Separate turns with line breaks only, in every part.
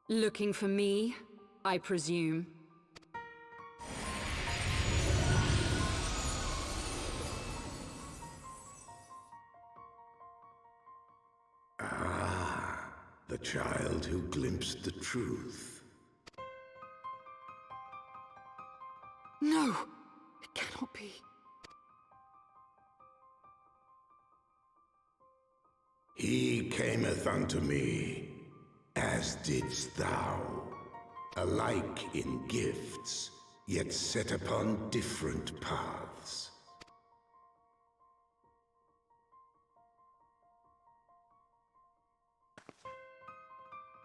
Looking for me, I presume.
Ah, the child who glimpsed the truth.
No! It cannot be.
He cameth unto me, as didst thou, alike in gifts, yet set upon different paths.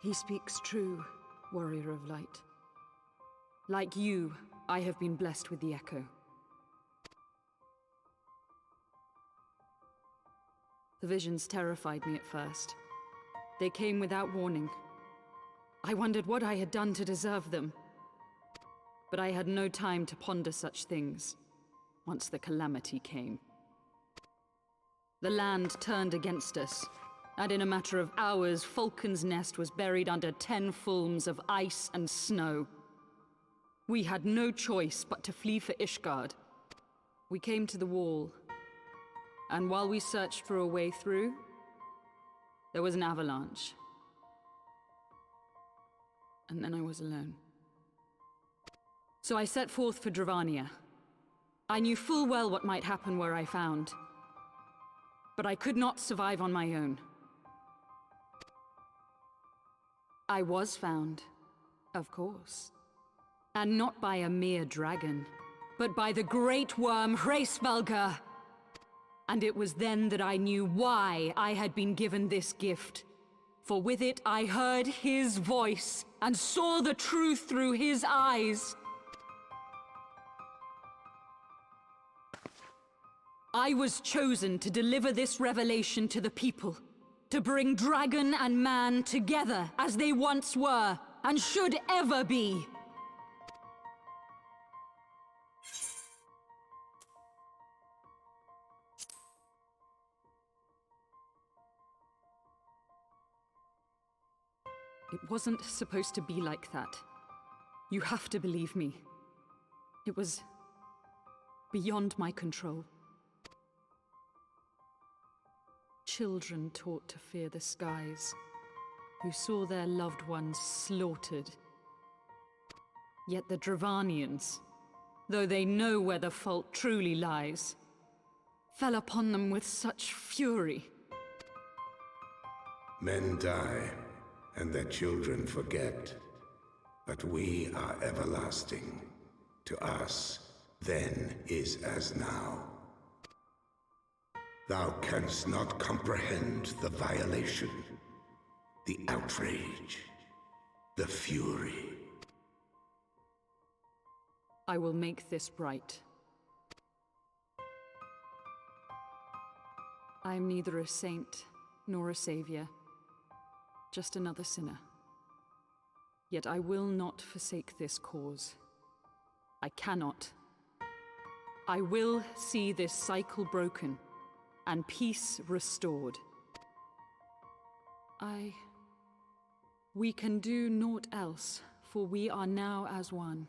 He speaks true, warrior of light. Like you, I have been blessed with the echo. The visions terrified me at first. They came without warning. I wondered what I had done to deserve them. But I had no time to ponder such things, once the calamity came. The land turned against us, and in a matter of hours, Falcon's Nest was buried under 10 fulms of ice and snow. We had no choice but to flee for Ishgard. We came to the wall, and while we searched for a way through, there was an avalanche. And then I was alone. So I set forth for Dravania. I knew full well what might happen where I found. But I could not survive on my own. I was found, of course. And not by a mere dragon, but by the great worm Hraesvelgr. And it was then that I knew why I had been given this gift. For with it I heard his voice, and saw the truth through his eyes. I was chosen to deliver this revelation to the people, to bring dragon and man together as they once were, and should ever be. It wasn't supposed to be like that. You have to believe me. It was beyond my control. Children taught to fear the skies, who saw their loved ones slaughtered. Yet the Dravanians, though they know where the fault truly lies, fell upon them with such fury.
Men die, and their children forget. But we are everlasting. To us, then is as now. Thou canst not comprehend the violation, the outrage, the fury.
I will make this right. I am neither a saint nor a savior, just another sinner. Yet I will not forsake this cause. I cannot. I will see this cycle broken, and peace restored. We can do naught else, for we are now as one.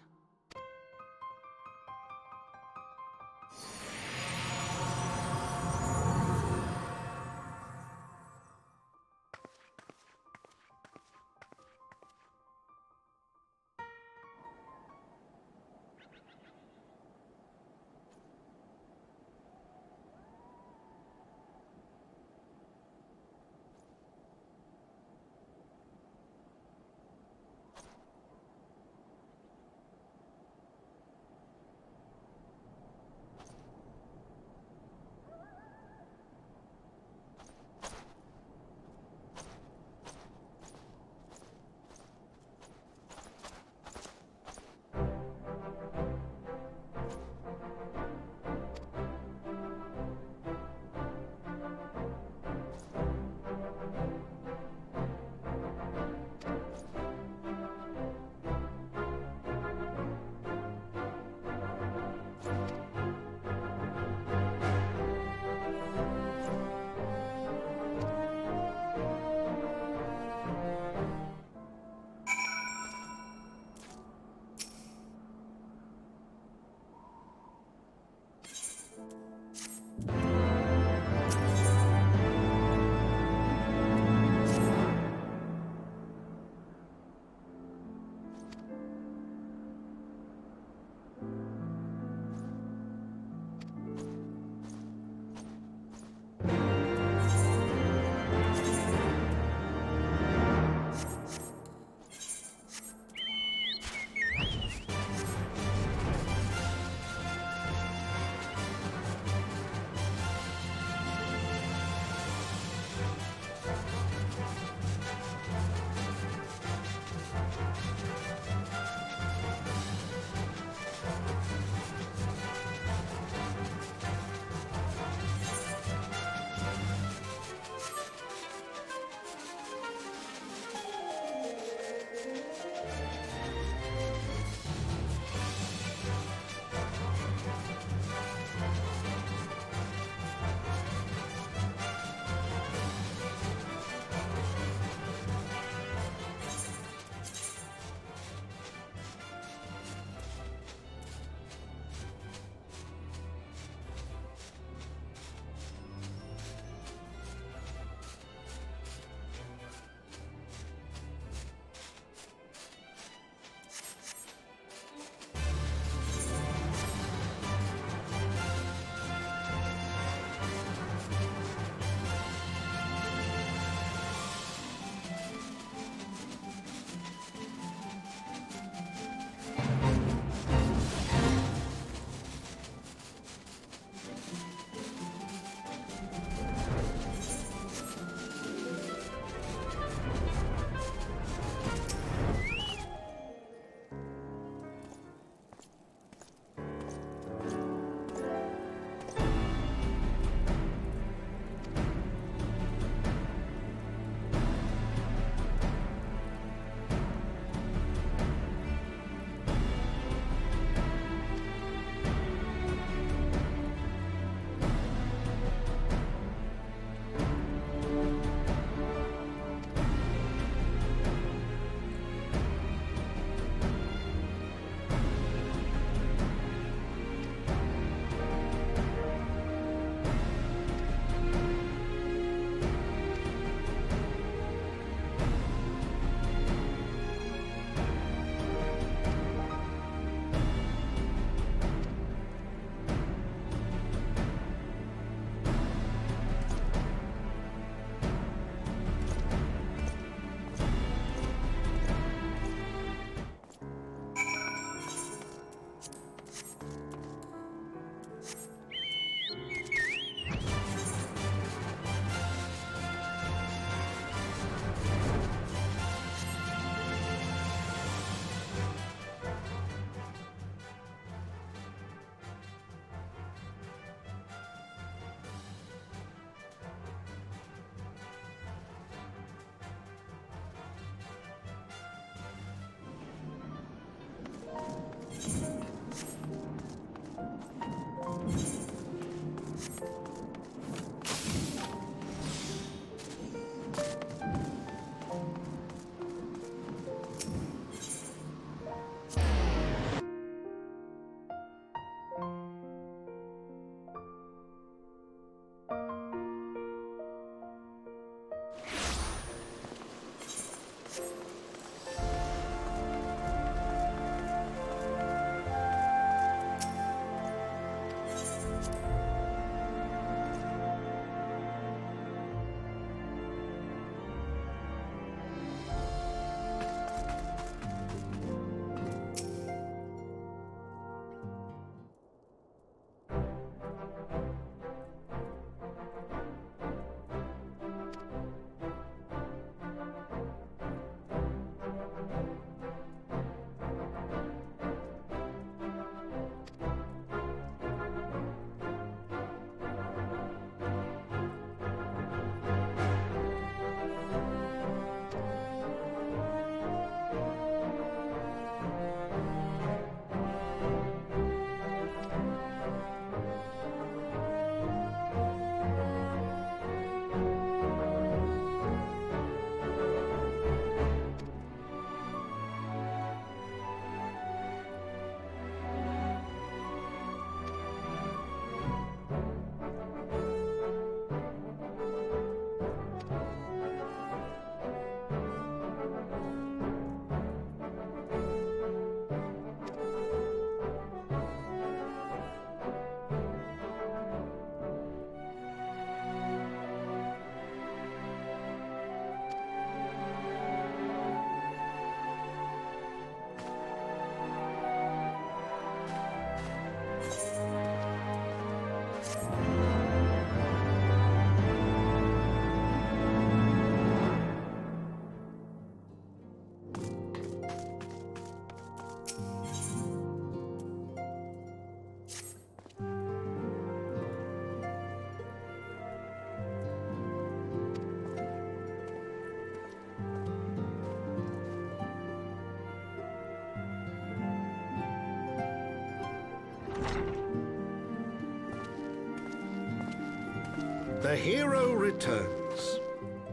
The hero returns.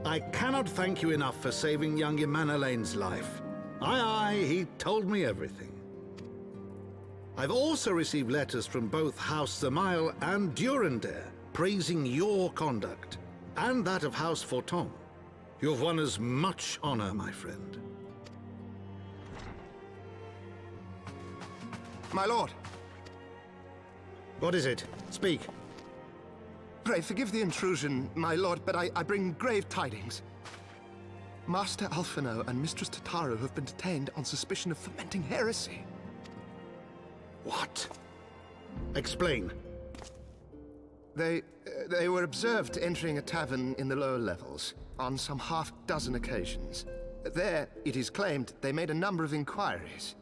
I cannot thank you enough for saving young Imanolane's life. Aye, he told me everything. I've also received letters from both House Zamail and Durandare praising your conduct, and that of House Forton. You've won us much honor, my friend.
My lord!
What is it? Speak.
Pray forgive the intrusion, my lord, but I bring grave tidings. Master Alphinaud and Mistress Tataru have been detained on suspicion of fomenting heresy.
What? Explain.
They were observed entering a tavern in the lower levels on some half-dozen occasions. There, it is claimed, they made a number of inquiries.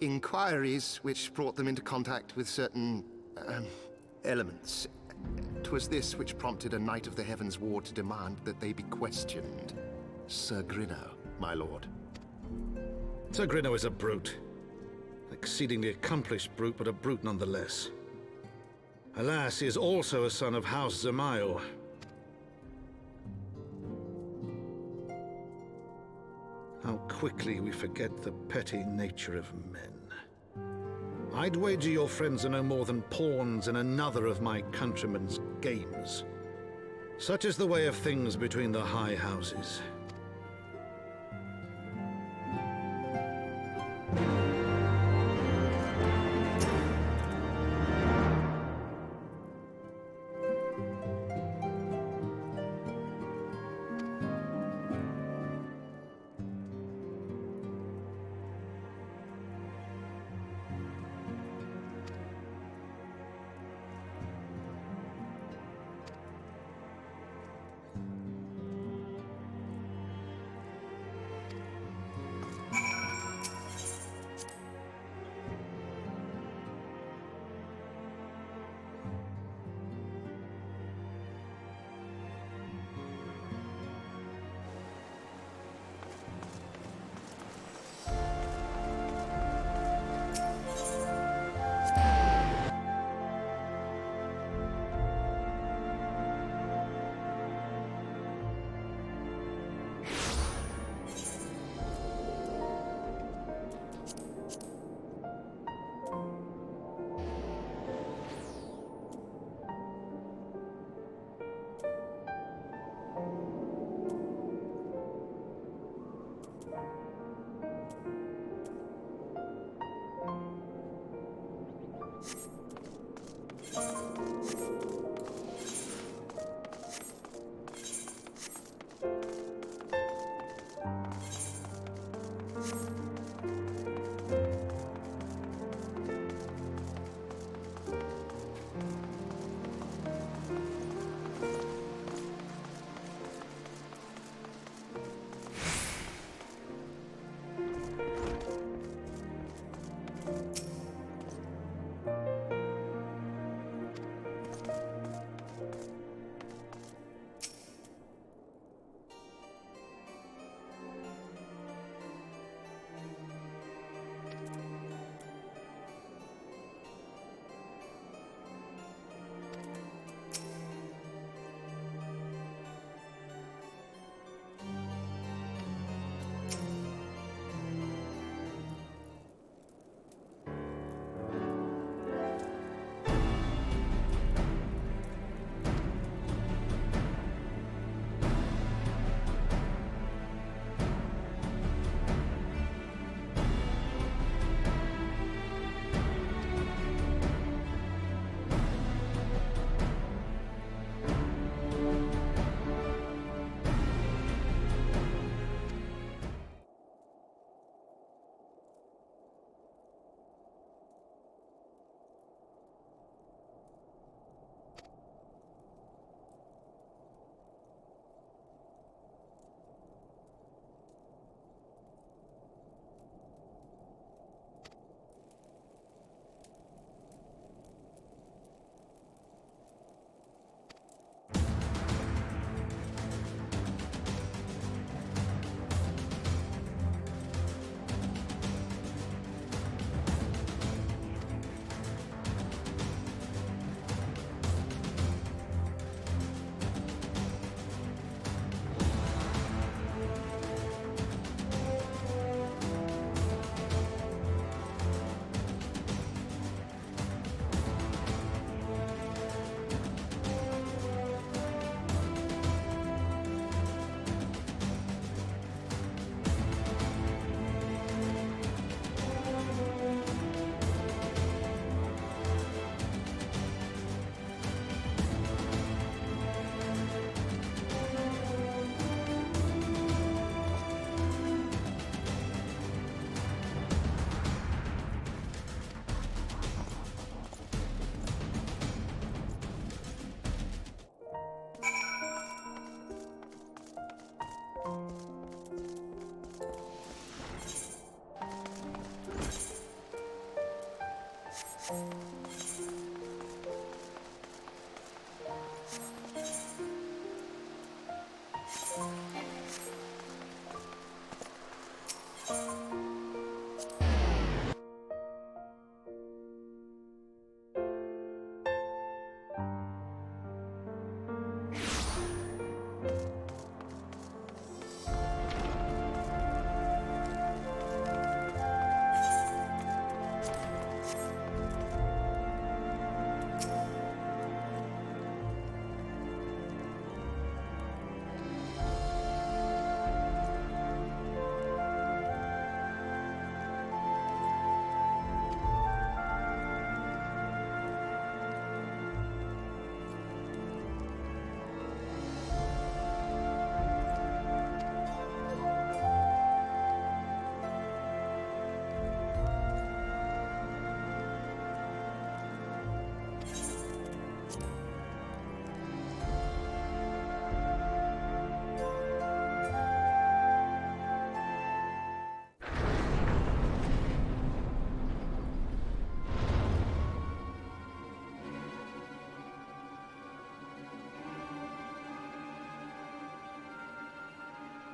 Inquiries which brought them into contact with certain, elements. 'Twas this which prompted a Knight of the Heavens Ward to demand that they be questioned. Sir Grinno, my lord.
Sir Grinno is a brute. Exceedingly accomplished brute, but a brute nonetheless. Alas, he is also a son of House Zamail. How quickly we forget the petty nature of men. I'd wager your friends are no more than pawns in another of my countrymen's games. Such is the way of things between the high houses.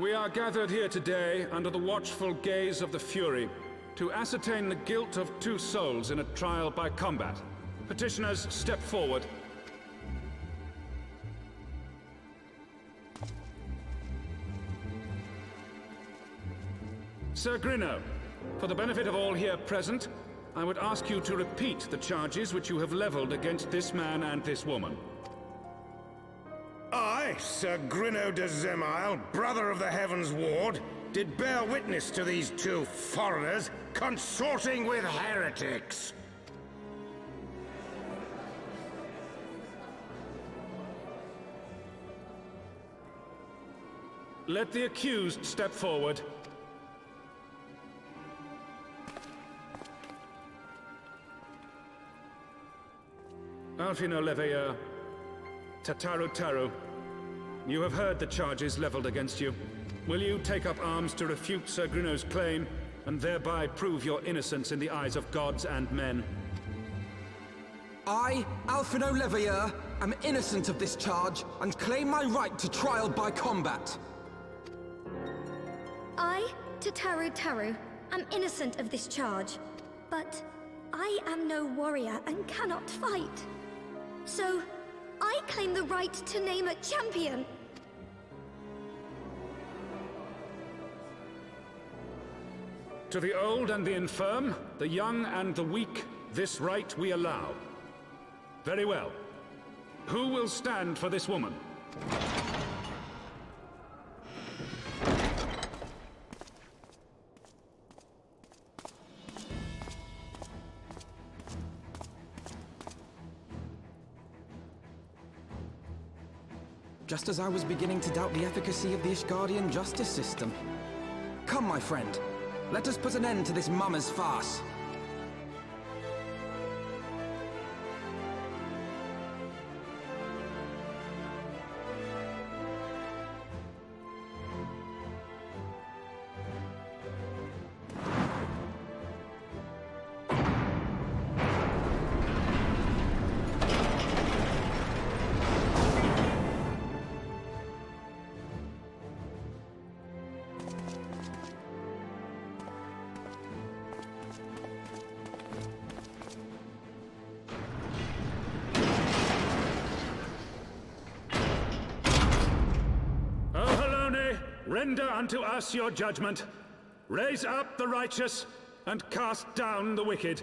We are gathered here today under the watchful gaze of the Fury to ascertain the guilt of 2 souls in a trial by combat. Petitioners, step forward. Sir Grinno, for the benefit of all here present, I would ask you to repeat the charges which you have leveled against this man and this woman.
I, Sir Grinno de Zemile, brother of the Heaven's Ward, did bear witness to these 2 foreigners consorting with heretics.
Let the accused step forward. Alphinaud Leveilleur, Taru, you have heard the charges leveled against you. Will you take up arms to refute Sir Grinno's claim, and thereby prove your innocence in the eyes of gods and men?
I, Alphinaud Leveilleur, am innocent of this charge, and claim my right to trial by combat.
I, Taru, am innocent of this charge, but I am no warrior and cannot fight. So, I claim the right to name a champion.
To the old and the infirm, the young and the weak, this right we allow. Very well. Who will stand for this woman?
Just as I was beginning to doubt the efficacy of the Ishgardian justice system. Come, my friend. Let us put an end to this mummer's farce.
Render unto us your judgment. Raise up the righteous, and cast down the wicked.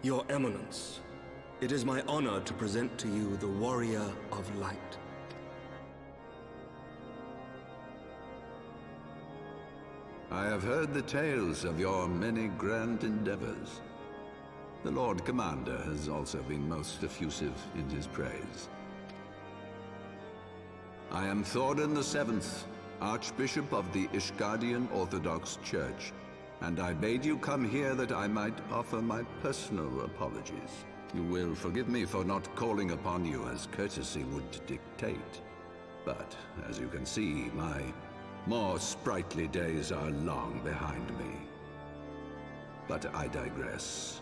Your Eminence, it is my honor to present to you the Warrior of Light.
I have heard the tales of your many grand endeavors. The Lord Commander has also been most effusive in his praise. I am Thordan VII, Archbishop of the Ishgardian Orthodox Church, and I bade you come here that I might offer my personal apologies. You will forgive me for not calling upon you as courtesy would dictate. But, as you can see, my more sprightly days are long behind me. But I digress.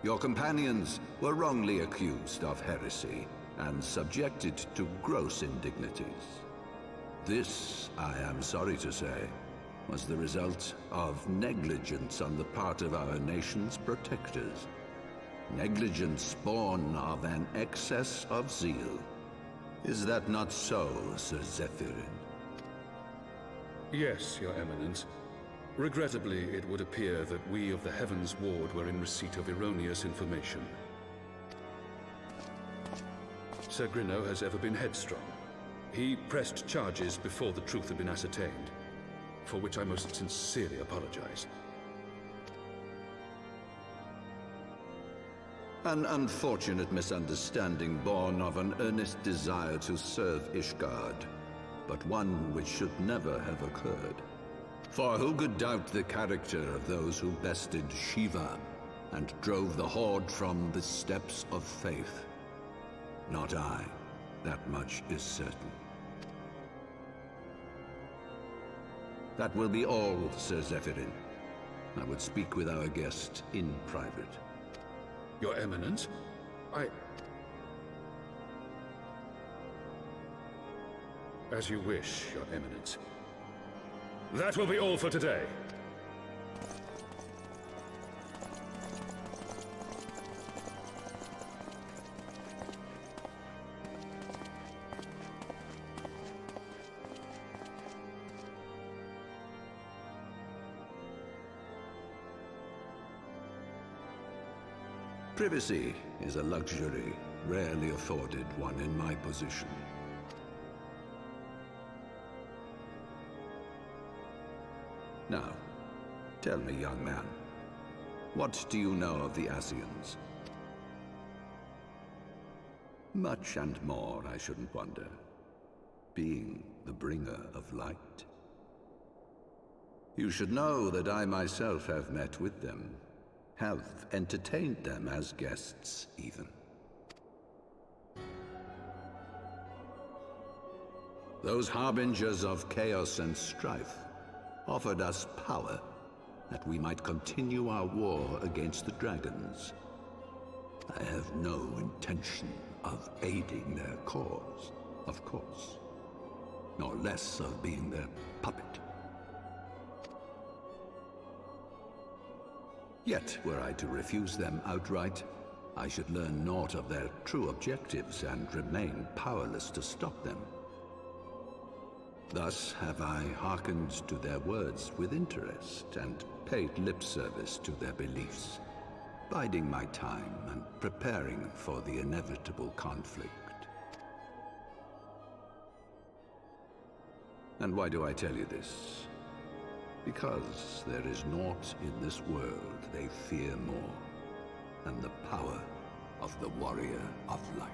Your companions were wrongly accused of heresy and subjected to gross indignities. This, I am sorry to say, was the result of negligence on the part of our nation's protectors. Negligence born of an excess of zeal. Is that not so, Sir Zephyrin?
Yes, Your Eminence. Regrettably, it would appear that we of the Heavens Ward were in receipt of erroneous information. Sir Grinno has ever been headstrong. He pressed charges before the truth had been ascertained, for which I most sincerely apologize.
An unfortunate misunderstanding born of an earnest desire to serve Ishgard, but one which should never have occurred. For who could doubt the character of those who bested Shiva and drove the Horde from the steps of faith? Not I. That much is certain. That will be all, Sir Zephyrin. I would speak with our guest in private.
Your Eminence, As you wish, Your Eminence. That will be all for today.
Privacy is a luxury rarely afforded one in my position. Now, tell me, young man, what do you know of the Ascians? Much and more, I shouldn't wonder, being the bringer of light. You should know that I myself have met with them, have entertained them as guests, even. Those harbingers of chaos and strife offered us power that we might continue our war against the dragons. I have no intention of aiding their cause, of course, nor less of being their puppet. Yet, were I to refuse them outright, I should learn naught of their true objectives and remain powerless to stop them. Thus have I hearkened to their words with interest and paid lip service to their beliefs, biding my time and preparing for the inevitable conflict. And why do I tell you this? Because there is naught in this world they fear more than the power of the Warrior of Light.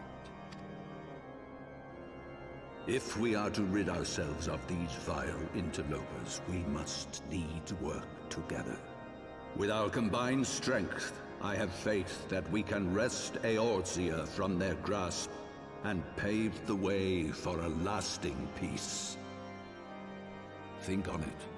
If we are to rid ourselves of these vile interlopers, we must need work together. With our combined strength, I have faith that we can wrest Eorzea from their grasp and pave the way for a lasting peace. Think on it.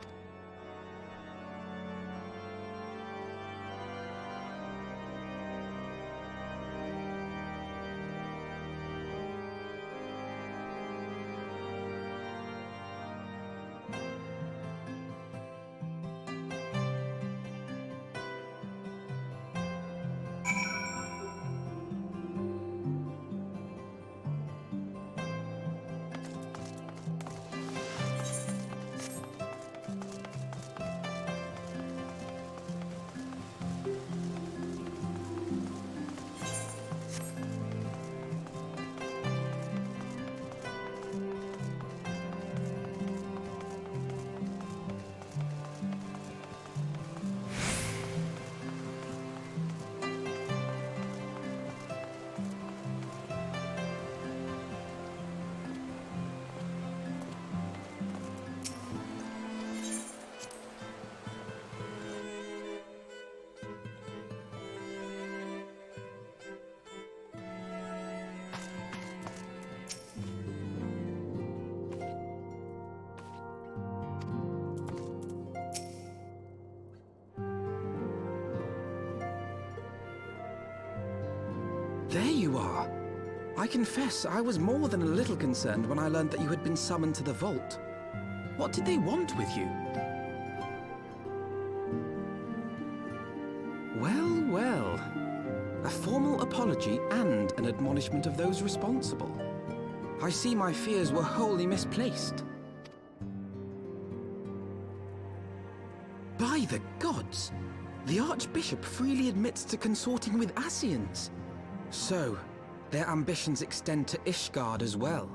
There you are. I confess, I was more than a little concerned when I learned that you had been summoned to the vault. What did they want with you? Well, well. A apology and an admonishment of those responsible. I see my fears were wholly misplaced. By the gods! The Archbishop freely admits to consorting with scions. So, their ambitions extend to Ishgard as well.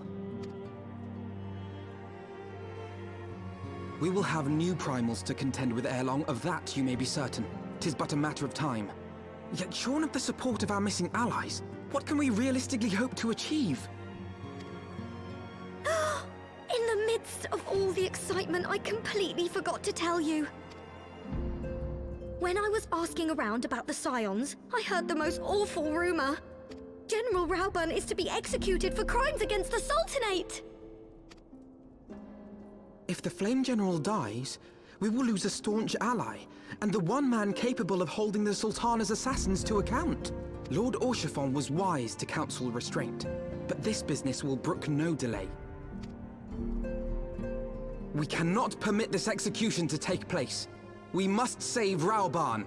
We will have new primals to contend with ere long, of that you may be certain. 'Tis but a matter of time. Yet shorn of the support of our missing allies, what can we realistically hope to achieve?
In the midst of all the excitement, I completely forgot to tell you. When I was asking around about the scions, I heard the most awful rumor. General Raubahn is to be executed for crimes against the Sultanate!
If the Flame General dies, we will lose a staunch ally, and the one man capable of holding the Sultana's assassins to account. Lord Orchiphon was wise to counsel restraint, but this business will brook no delay. We cannot permit this execution to take place. We must save Raubahn.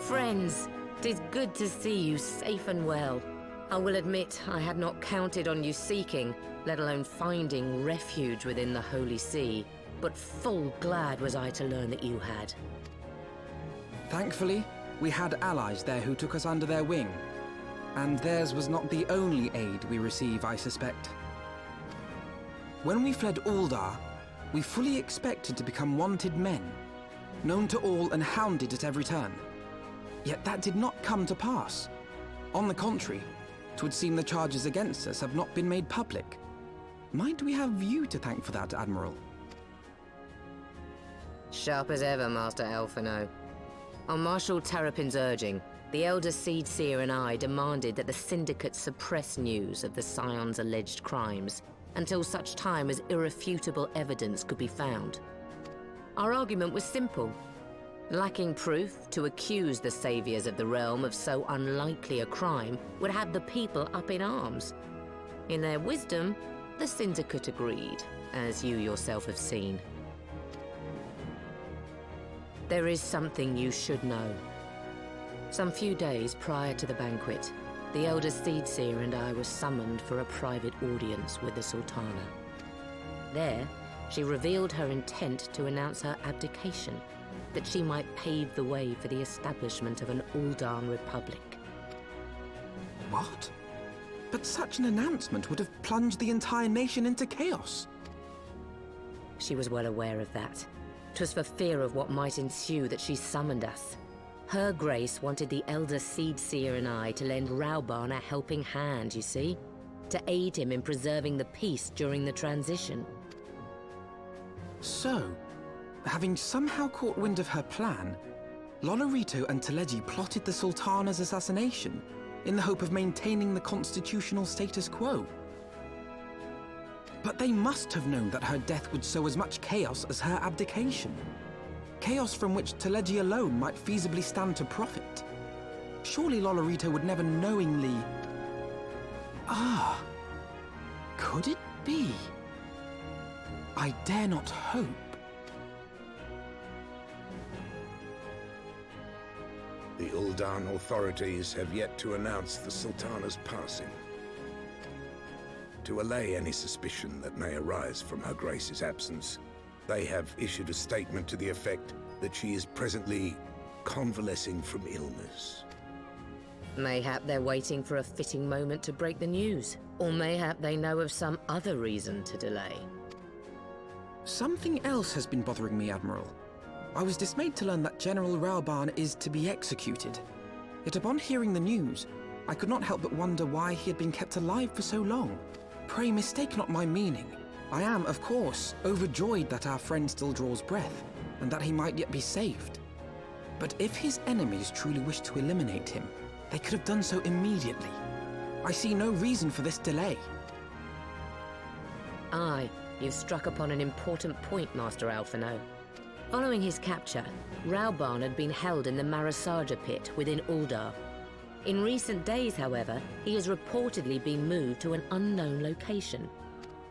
Friends, 'tis good to see you safe and well. I will admit I had not counted on you seeking, let alone finding refuge within the Holy See, but full glad was I to learn that you had.
Thankfully, we had allies there who took us under their wing. And theirs was not the only aid we receive, I suspect. When we fled Uldar, we fully expected to become wanted men, known to all and hounded at every turn. Yet that did not come to pass. On the contrary, 'twould seem the charges against us have not been made public. Might we have you to thank for that, Admiral?
Sharp as ever, Master Alphinaud. On Marshal Terrapin's urging, the Elder Seed Seer and I demanded that the Syndicate suppress news of the Scions' alleged crimes until such time as irrefutable evidence could be found. Our argument was simple. Lacking proof, to accuse the saviors of the realm of so unlikely a crime would have the people up in arms. In their wisdom, the Syndicate agreed, as you yourself have seen. There is something you should know. Some few days prior to the banquet, the elder Seedseer and I were summoned for a private audience with the Sultana. There, she revealed her intent to announce her abdication, that she might pave the way for the establishment of an Uldan Republic.
What? But such an announcement would have plunged the entire nation into chaos.
She was well aware of that. 'Twas for fear of what might ensue that she summoned us. Her Grace wanted the elder Seedseer and I to lend Raubahn a helping hand, you see? To aid him in preserving the peace during the transition.
So, having somehow caught wind of her plan, Lolorito and Teleji plotted the Sultana's assassination in the hope of maintaining the constitutional status quo. But they must have known that her death would sow as much chaos as her abdication. Chaos from which Teleji alone might feasibly stand to profit. Surely Lolorito would never knowingly... Ah, could it be? I dare not hope.
The Uldan authorities have yet to announce the Sultana's passing. To allay any suspicion that may arise from Her Grace's absence, they have issued a statement to the effect that she is presently convalescing from illness.
Mayhap they're waiting for a fitting moment to break the news. Or mayhap they know of some other reason to delay.
Something else has been bothering me, Admiral. I was dismayed to learn that General Raubahn is to be executed. Yet upon hearing the news, I could not help but wonder why he had been kept alive for so long. Pray mistake not my meaning. I am, of course, overjoyed that our friend still draws breath, and that he might yet be saved. But if his enemies truly wished to eliminate him, they could have done so immediately. I see no reason for this delay.
Aye, you've struck upon an important point, Master Alphinaud. Following his capture, Raubahn had been held in the Marasaja pit within Uldar. In recent days, however, he has reportedly been moved to an unknown location.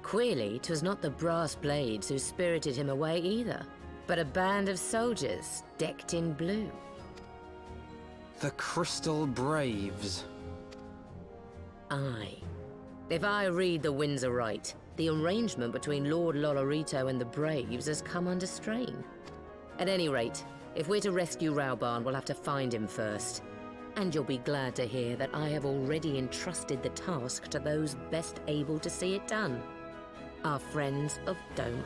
Queerly, 'twas not the Brass Blades who spirited him away either, but a band of soldiers decked in blue.
The Crystal Braves.
Aye. If I read the winds aright, the arrangement between Lord Lolorito and the Braves has come under strain. At any rate, if we're to rescue Raubahn, we'll have to find him first. And you'll be glad to hear that I have already entrusted the task to those best able to see it done. Our friends of Doma.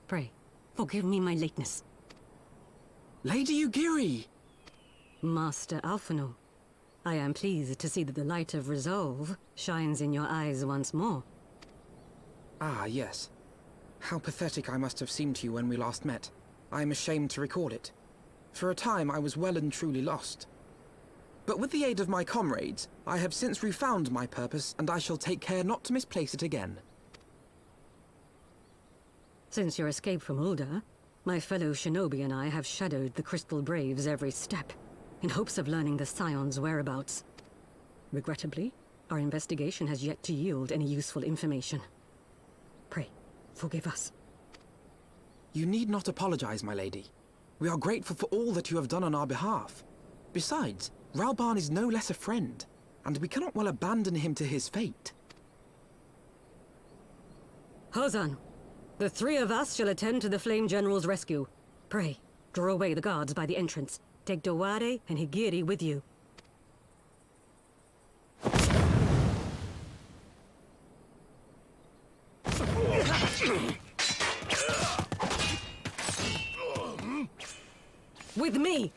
Pray, forgive me my lateness.
Lady Ugiri!
Master Alphinaud, I am pleased to see that the light of resolve shines in your eyes once more.
Ah, yes. How pathetic I must have seemed to you when we last met. I am ashamed to recall it. For a time I was well and truly lost. But with the aid of my comrades, I have since refound my purpose, and I shall take care not to misplace it again.
Since your escape from Ulda, my fellow shinobi and I have shadowed the Crystal Braves every step, in hopes of learning the scions' whereabouts. Regrettably, our investigation has yet to yield any useful information. Pray, forgive us.
You need not apologize, my lady. We are grateful for all that you have done on our behalf. Besides, Raubahn is no less a friend, and we cannot well abandon him to his fate.
Hozan, the three of us shall attend to the Flame General's rescue. Pray, draw away the guards by the entrance. Take Dowade and Higiri with you. With me!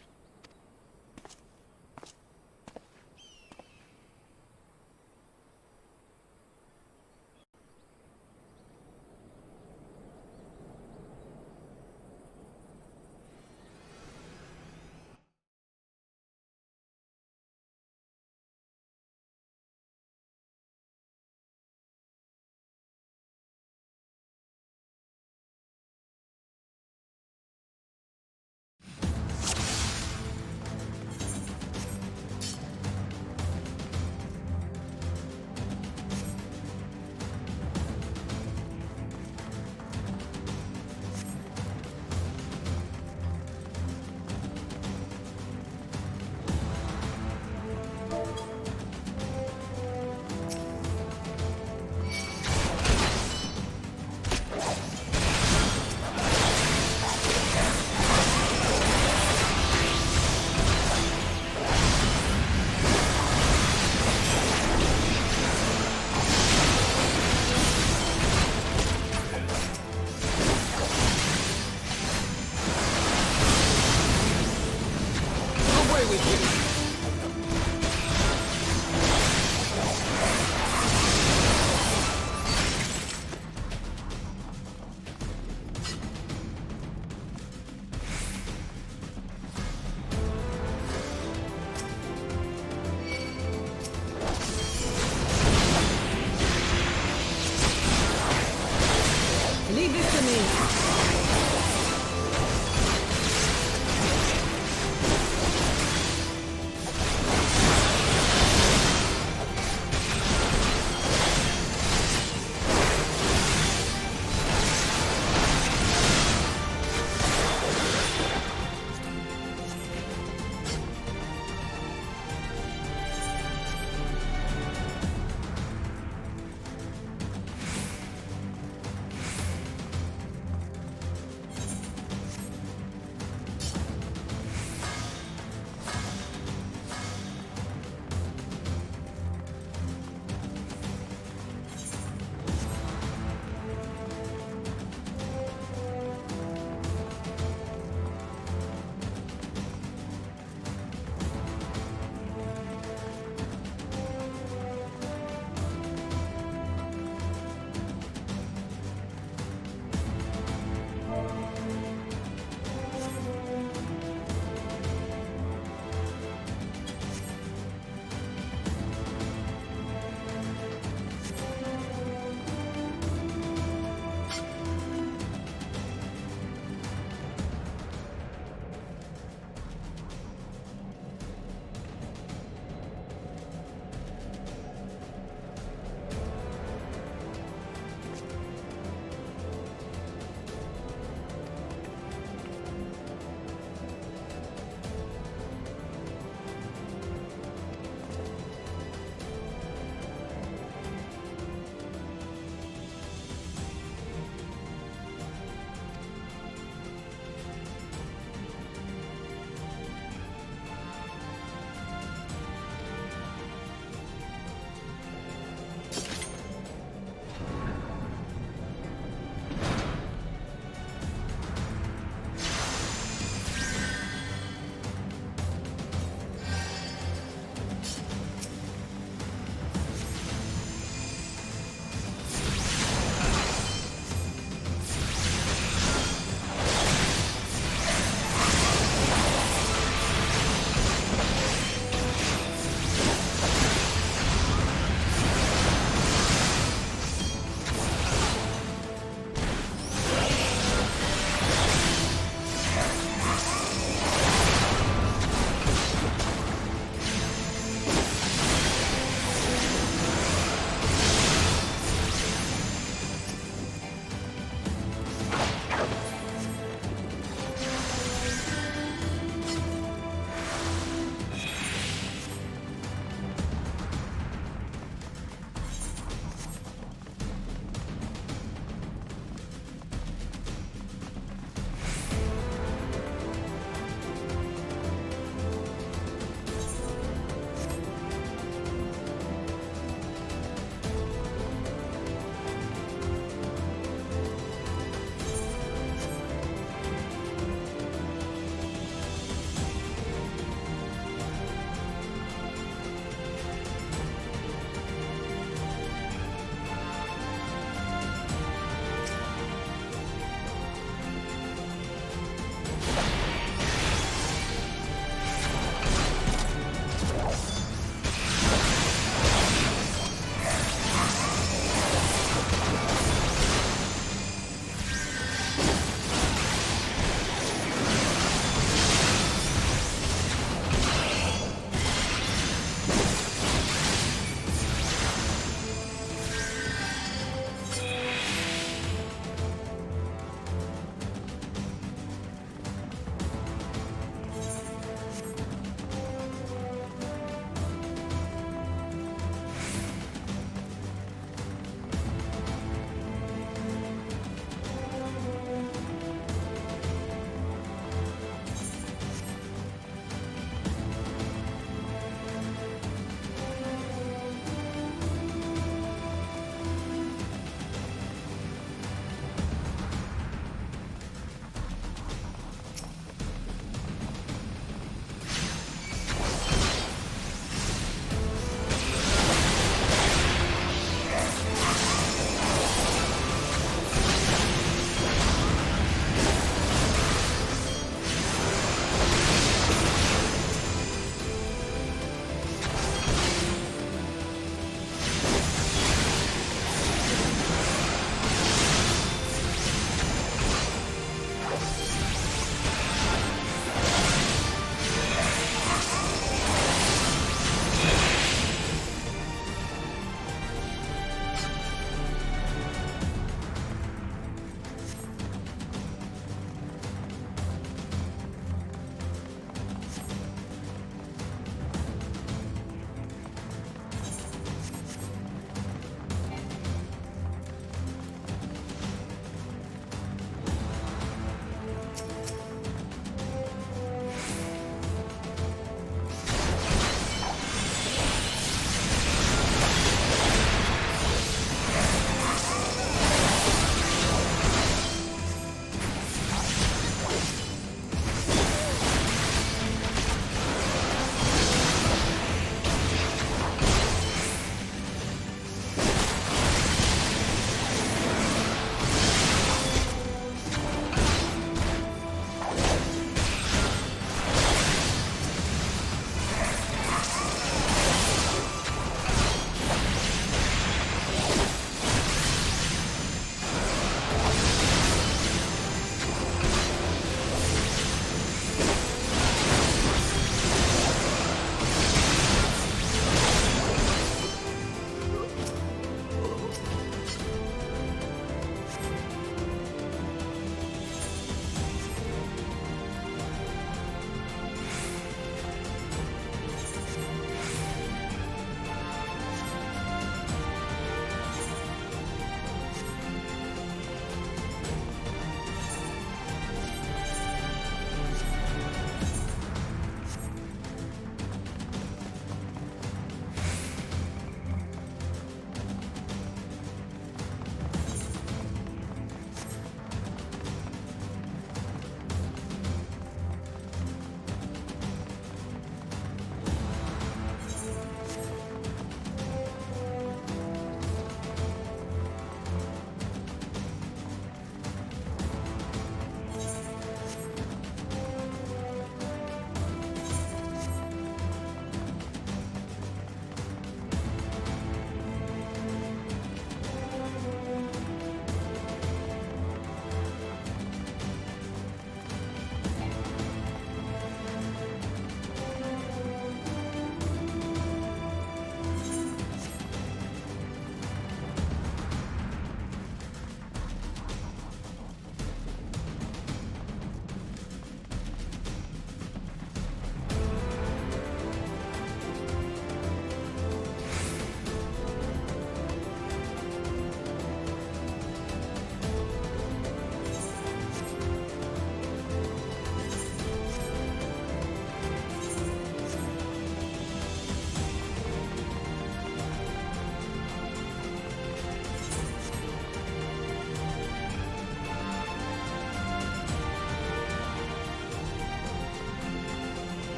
Leave this to me.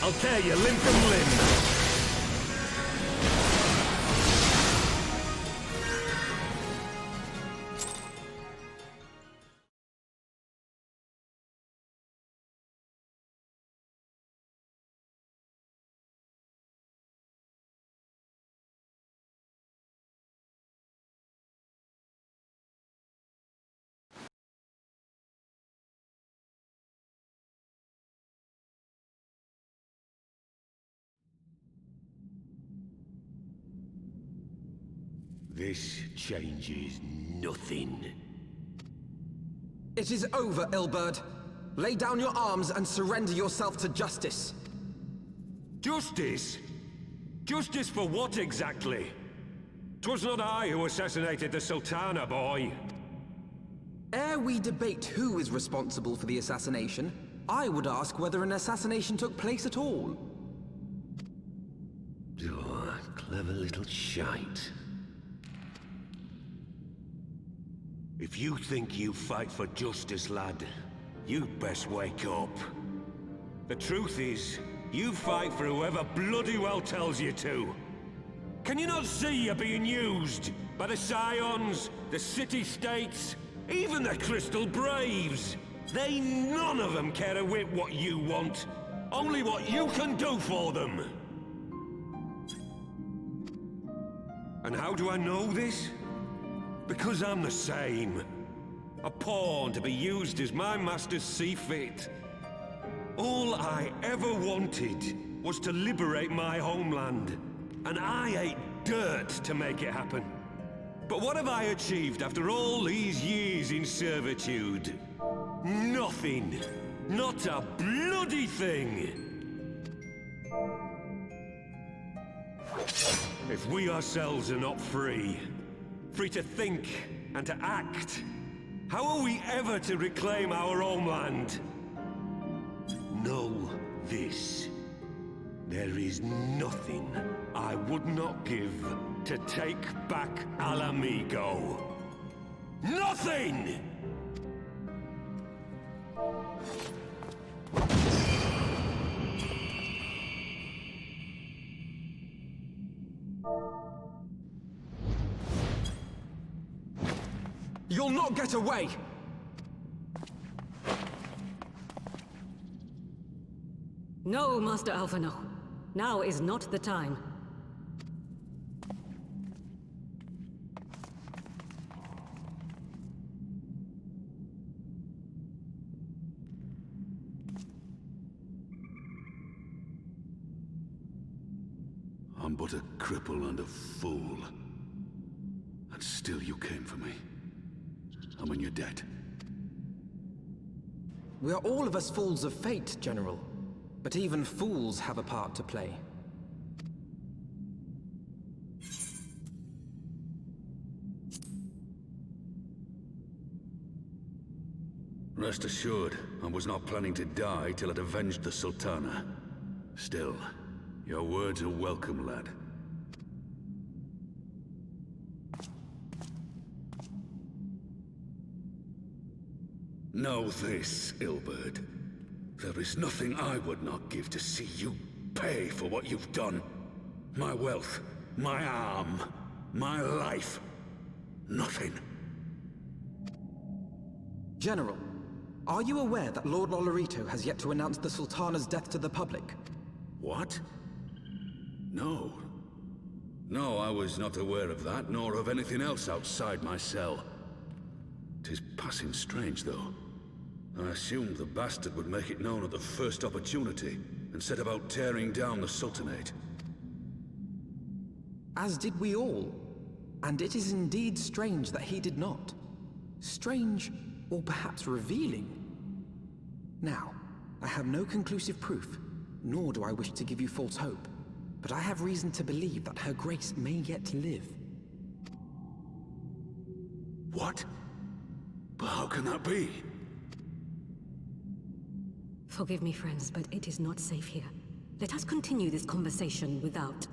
I'll tear you limb from limb. This changes nothing.
It is over, Ilberd. Lay down your arms and surrender yourself to justice.
Justice? Justice for what exactly? 'Twas not I who assassinated the Sultana, boy.
Ere we debate who is responsible for the assassination, I would ask whether an assassination took place at all.
Oh, clever little shite. If you think you fight for justice, lad, you'd best wake up. The truth is, you fight for whoever bloody well tells you to. Can you not see you're being used? By the scions, the city-states, even the Crystal Braves? They none of them care a whit what you want. Only what you can do for them. And how do I know this? Because I'm the same. A pawn to be used as my masters see fit. All I ever wanted was to liberate my homeland. And I ate dirt to make it happen. But what have I achieved after all these years in servitude? Nothing. Not a bloody thing. If we ourselves are not free, free to think and to act, how are we ever to reclaim our homeland? Know this. There is nothing I would not give to take back Alamigo. Nothing!
You'll not get away!
No, Master Alphinaud. Now is not the time.
I'm but a cripple and a fool. And still you came for me. I'm in your debt.
We are all of us fools of fate, General. But even fools have a part to play.
Rest assured, I was not planning to die till I'd avenged the Sultana. Still, your words are welcome, lad. Know this, Ilberd. There is nothing I would not give to see you pay for what you've done. My wealth, my arm, my life. Nothing.
General, are you aware that Lord Lolorito has yet to announce the Sultana's death to the public?
What? No. No, I was not aware of that, nor of anything else outside my cell. 'Tis passing strange, though. I assumed the bastard would make it known at the first opportunity, and set about tearing down the Sultanate.
As did we all. And it is indeed strange that he did not. Strange, or perhaps revealing. Now, I have no conclusive proof, nor do I wish to give you false hope, but I have reason to believe that Her Grace may yet live.
What? But how can that be?
Forgive me, friends, but it is not safe here. Let us continue this conversation without.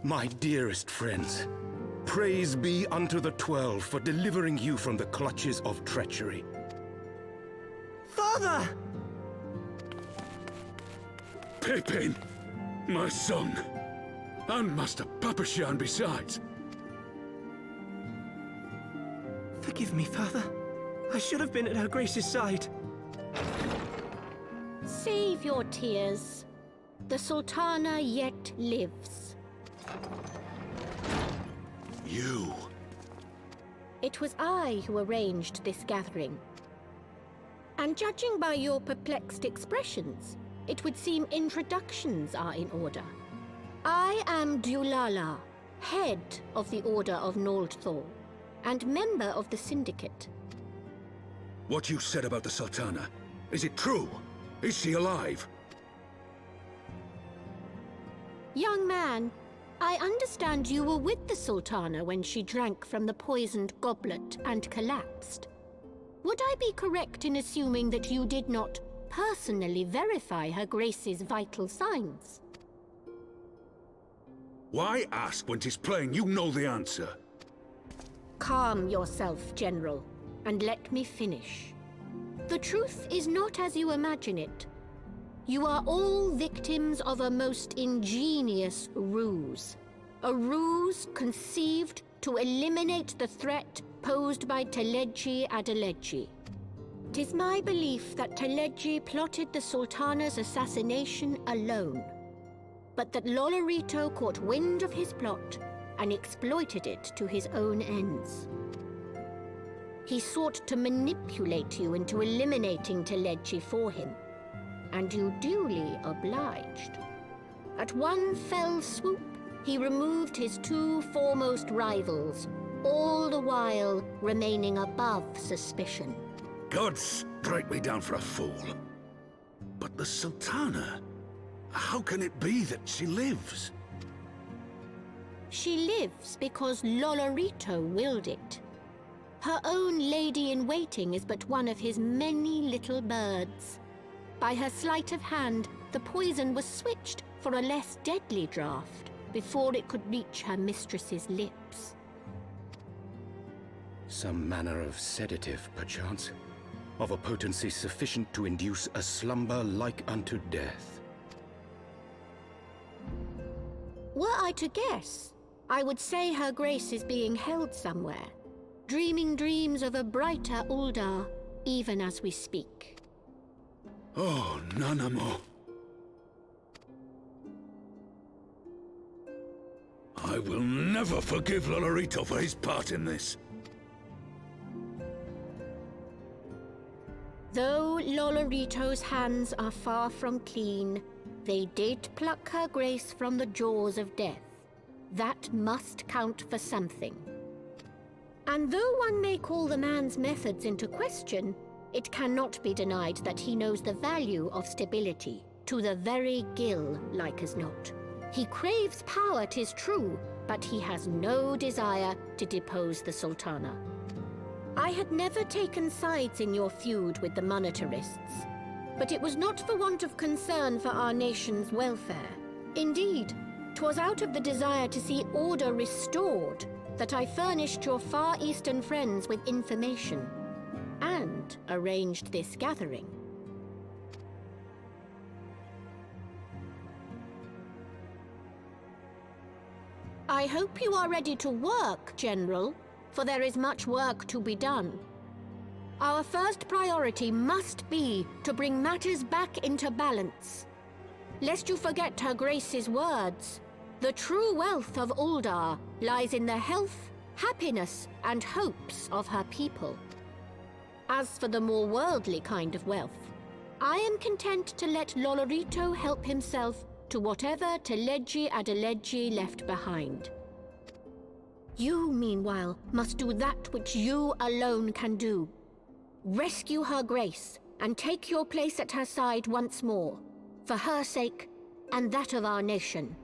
My dearest friends, praise be unto the 12 for delivering you from the clutches of treachery.
Father!
Pippin, my son, and Master Papashan besides.
Forgive me, Father. I should have been at Her Grace's side.
Save your tears. The Sultana yet lives.
You?
It was I who arranged this gathering. And judging by your perplexed expressions, it would seem introductions are in order. I am Dulala, head of the Order of Noldthor, and member of the Syndicate.
What you said about the Sultana, is it true? Is she alive?
Young man, I understand you were with the Sultana when she drank from the poisoned goblet and collapsed. Would I be correct in assuming that you did not personally verify Her Grace's vital signs?
Why ask when 'tis plain you know the answer?
Calm yourself, General, and let me finish. The truth is not as you imagine it. You are all victims of a most ingenious ruse. A ruse conceived to eliminate the threat posed by Teleji Adeleji. 'Tis my belief that Teleji plotted the Sultana's assassination alone, but that Lolorito caught wind of his plot and exploited it to his own ends. He sought to manipulate you into eliminating Teleji for him, and you duly obliged. At one fell swoop, he removed his two foremost rivals, all the while remaining above suspicion.
God strike me down for a fool. But the Sultana, how can it be that she lives?
She lives because Lolorito willed it. Her own lady-in-waiting is but one of his many little birds. By her sleight of hand, the poison was switched for a less deadly draught before it could reach her mistress's lips.
Some manner of sedative, perchance, of a potency sufficient to induce a slumber like unto death.
Were I to guess, I would say her grace is being held somewhere, dreaming dreams of a brighter Uldar, even as we speak.
Oh, Nanamo.
I will never forgive Lolorito for his part in this.
Though Lolorito's hands are far from clean, they did pluck her grace from the jaws of death. That must count for something. And though one may call the man's methods into question, it cannot be denied that he knows the value of stability, to the very gill, like as not. He craves power, 'tis true, but he has no desire to depose the Sultana. I had never taken sides in your feud with the monetarists, but it was not for want of concern for our nation's welfare. Indeed, 'twas out of the desire to see order restored that I furnished your Far Eastern friends with information, and arranged this gathering. I hope you are ready to work, General, for there is much work to be done. Our first priority must be to bring matters back into balance. Lest you forget Her Grace's words, the true wealth of Uldar lies in the health, happiness, and hopes of her people. As for the more worldly kind of wealth, I am content to let Lolorito help himself to whatever Teleji Adeleji left behind. You, meanwhile, must do that which you alone can do. Rescue Her Grace and take your place at her side once more, for her sake and that of our nation.